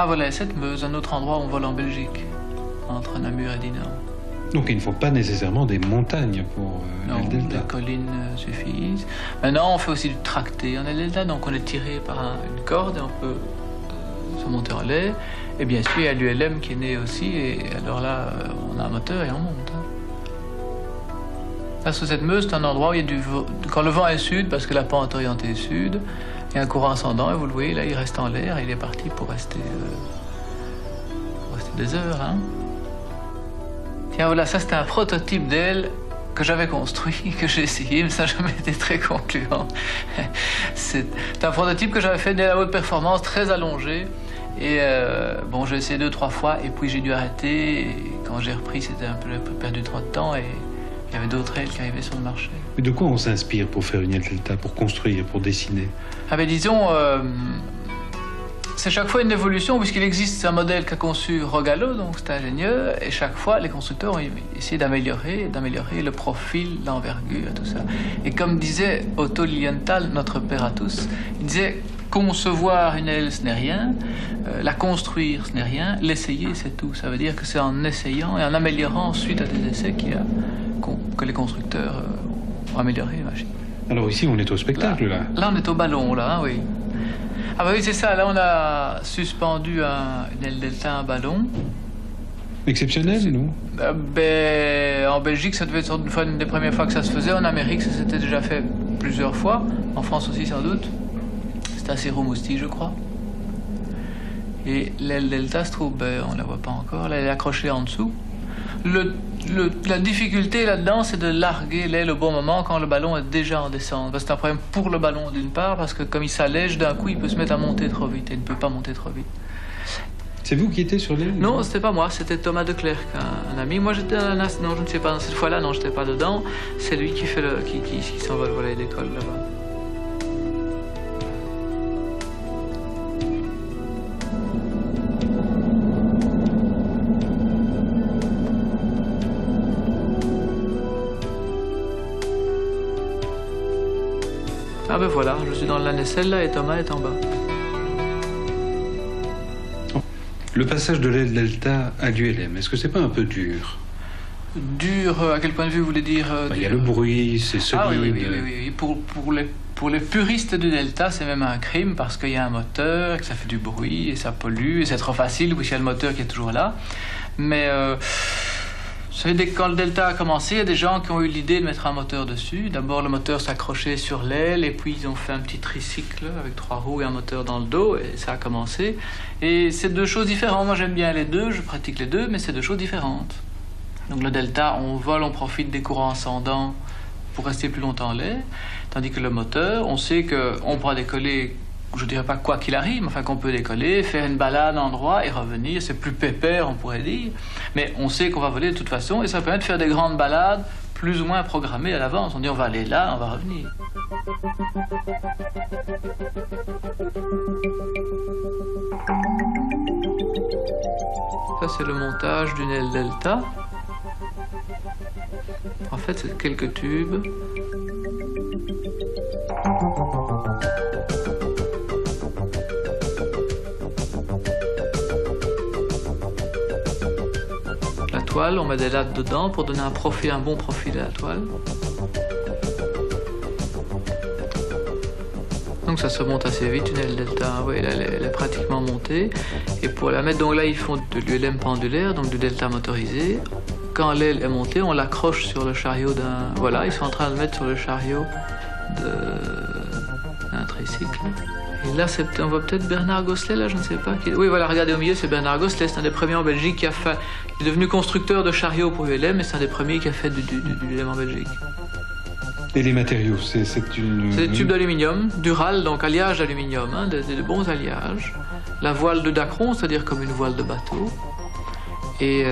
Ah voilà, cette Meuse, un autre endroit où on vole en Belgique, entre Namur et Dinant. Donc il ne faut pas nécessairement des montagnes pour Non, le delta. les collines suffisent. Maintenant, on fait aussi du tracté en delta, donc on est tiré par une corde et on peut se monter en lait. Et bien sûr, il y a l'ULM qui est né aussi, et alors là, on a un moteur et on monte. Là, sur cette Meuse, c'est un endroit où il y a quand le vent est sud, parce que la pente orientée est sud, il y a un courant ascendant, et vous le voyez, là, il reste en l'air, et il est parti pour rester des heures. Hein. Tiens, voilà, ça, c'était un prototype d'aile que j'avais construit, que j'ai essayé, mais ça n'a jamais été très concluant. C'est un prototype que j'avais fait d'aile à haute performance, très allongé. Et bon, j'ai essayé 2-3 fois, et puis j'ai dû arrêter. Et quand j'ai repris, c'était un peu perdu trop de temps, et il y avait d'autres ailes qui arrivaient sur le marché. Mais de quoi on s'inspire pour faire une aile delta, pour construire, pour dessiner? Ah ben disons, c'est chaque fois une évolution, puisqu'il existe un modèle qu'a conçu Rogallo, donc c'est un ingénieur, et chaque fois, les constructeurs ont essayé d'améliorer le profil, l'envergure, tout ça. Et comme disait Otto Lilienthal, notre père à tous, il disait concevoir une aile, ce n'est rien, la construire, ce n'est rien, l'essayer, c'est tout. Ça veut dire que c'est en essayant et en améliorant suite à des essais que les constructeurs ont amélioré la machine. Alors ici, on est au spectacle, là. Là, on est au ballon, là, hein, oui. Ah bah oui, c'est ça. Là, on a suspendu une aile delta à un ballon. Exceptionnel, non? En Belgique, ça devait être une des premières fois que ça se faisait. En Amérique, ça s'était déjà fait plusieurs fois. En France aussi, sans doute. C'était assez roumoustique, je crois. Et l'aile delta se trouve, on la voit pas encore. Là, elle est accrochée en dessous. La difficulté là-dedans, c'est de larguer l'aile au bon moment quand le ballon est déjà en descente. C'est un problème pour le ballon d'une part, parce que comme il s'allège, d'un coup, il peut se mettre à monter trop vite et il ne peut pas monter trop vite. C'est vous qui étiez sur l'aile? Non, c'était pas moi, c'était Thomas Declercq, un ami. Moi, j'étais à la NAS, non, je ne sais pas. Cette fois-là, non, j'étais pas dedans. C'est lui qui fait qui s'envole voler l'école là-bas. Ah ben voilà, je suis dans la nacelle là et Thomas est en bas. Le passage de l'aile delta à l'ULM, est-ce que c'est pas un peu dur? Dur, à quel point de vue vous voulez dire Il y a le bruit, c'est solide. Ah oui. Pour les puristes du delta, c'est même un crime parce qu'il y a un moteur, que ça fait du bruit et ça pollue et c'est trop facile puisqu'il y a le moteur qui est toujours là. Mais vous savez, quand le delta a commencé, il y a des gens qui ont eu l'idée de mettre un moteur dessus. D'abord, le moteur s'accrochait sur l'aile et puis ils ont fait un petit tricycle avec 3 roues et un moteur dans le dos et ça a commencé. Et c'est deux choses différentes. Moi, j'aime bien les deux, je pratique les deux, mais c'est deux choses différentes. Donc le delta, on vole, on profite des courants ascendants pour rester plus longtemps en l'air. Tandis que le moteur, on sait qu'on pourra décoller, je dirais pas quoi qu'il arrive, mais enfin qu'on peut décoller, faire une balade en endroit et revenir. C'est plus pépère, on pourrait dire. Mais on sait qu'on va voler de toute façon et ça permet de faire des grandes balades plus ou moins programmées à l'avance. On dit on va aller là, on va revenir. Ça, c'est le montage d'une aile delta. En fait, c'est quelques tubes. La toile, on met des lattes dedans pour donner un bon profil à la toile. Donc ça se monte assez vite, une aile delta, oui, elle est pratiquement montée. Et pour la mettre, donc là, ils font de l'ULM pendulaire, donc du delta motorisé. Quand l'aile est montée, on l'accroche sur le chariot d'un... Voilà, ils sont en train de le mettre sur le chariot d'un tricycle. Et là, on voit peut-être Bernard Gosselet, là, je ne sais pas. Oui, voilà, regardez au milieu, c'est Bernard Gosselet. C'est un des premiers en Belgique qui est devenu constructeur de chariots pour ULM, et c'est un des premiers qui a fait du ULM en Belgique. Et les matériaux, c'est des tubes d'aluminium, dural, donc alliage d'aluminium, hein, des bons alliages. La voile de Dacron, c'est-à-dire comme une voile de bateau. Et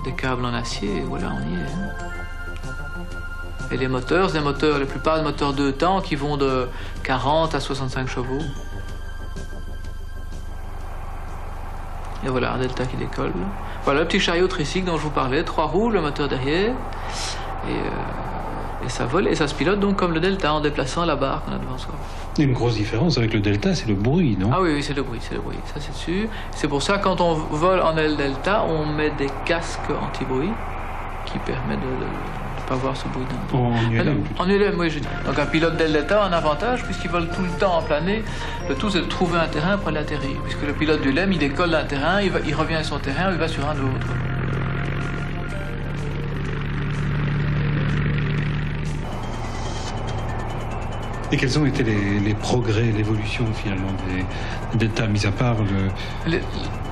des câbles en acier, et voilà, on y est. Hein. Et les moteurs, c'est des moteurs, la plupart des moteurs 2 temps qui vont de 40 à 65 chevaux. Et voilà, un delta qui décolle. Voilà le petit chariot tricycle dont je vous parlais, 3 roues, le moteur derrière. Et Et ça vole et ça se pilote donc comme le delta en déplaçant la barre qu'on a devant soi. Une grosse différence avec le delta, c'est le bruit, non? Ah oui, c'est le bruit, ça c'est sûr. C'est pour ça quand on vole en aile delta, on met des casques anti-bruit qui permettent de ne pas voir ce bruit d'un En ULM plutôt. En ULM, oui, je dis. Donc un pilote d'aile delta a un avantage puisqu'il vole tout le temps en plané. Le tout c'est de trouver un terrain pour aller atterrir. Puisque le pilote d'ULM, il décolle d'un terrain, il revient à son terrain, il va sur un autre. Et quels ont été les progrès, l'évolution finalement des deltas, mis à part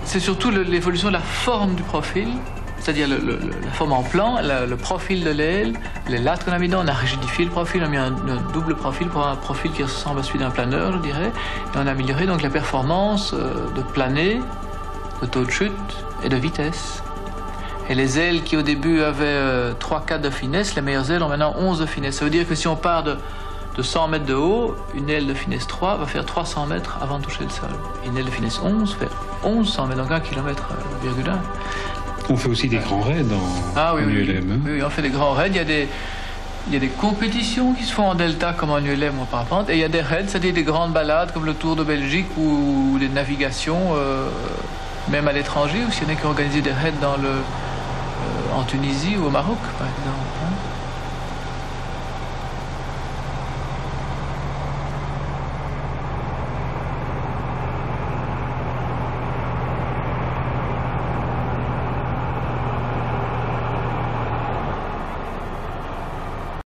C'est surtout l'évolution de la forme du profil, c'est-à-dire la forme en plan, le profil de l'aile, les lattes qu'on a mis dedans, on a rigidifié le profil, on a mis un double profil pour un profil qui ressemble à celui d'un planeur, je dirais, et on a amélioré donc la performance de planer, de taux de chute et de vitesse. Et les ailes qui au début avaient 3-4 de finesse, les meilleures ailes ont maintenant 11 de finesse. Ça veut dire que si on part de 100 mètres de haut, une aile de finesse 3 va faire 300 mètres avant de toucher le sol. Une aile de finesse 11 fait 1100 mètres, donc 1,1 km. On fait aussi des grands raids en ULM. Oui, on fait des grands raids. Il y a des compétitions qui se font en delta comme en ULM ou en parapente. Et il y a des raids, c'est-à-dire des grandes balades comme le Tour de Belgique ou des navigations, même à l'étranger, ou s'il y en a qui ont organisé des raids en Tunisie ou au Maroc, par exemple.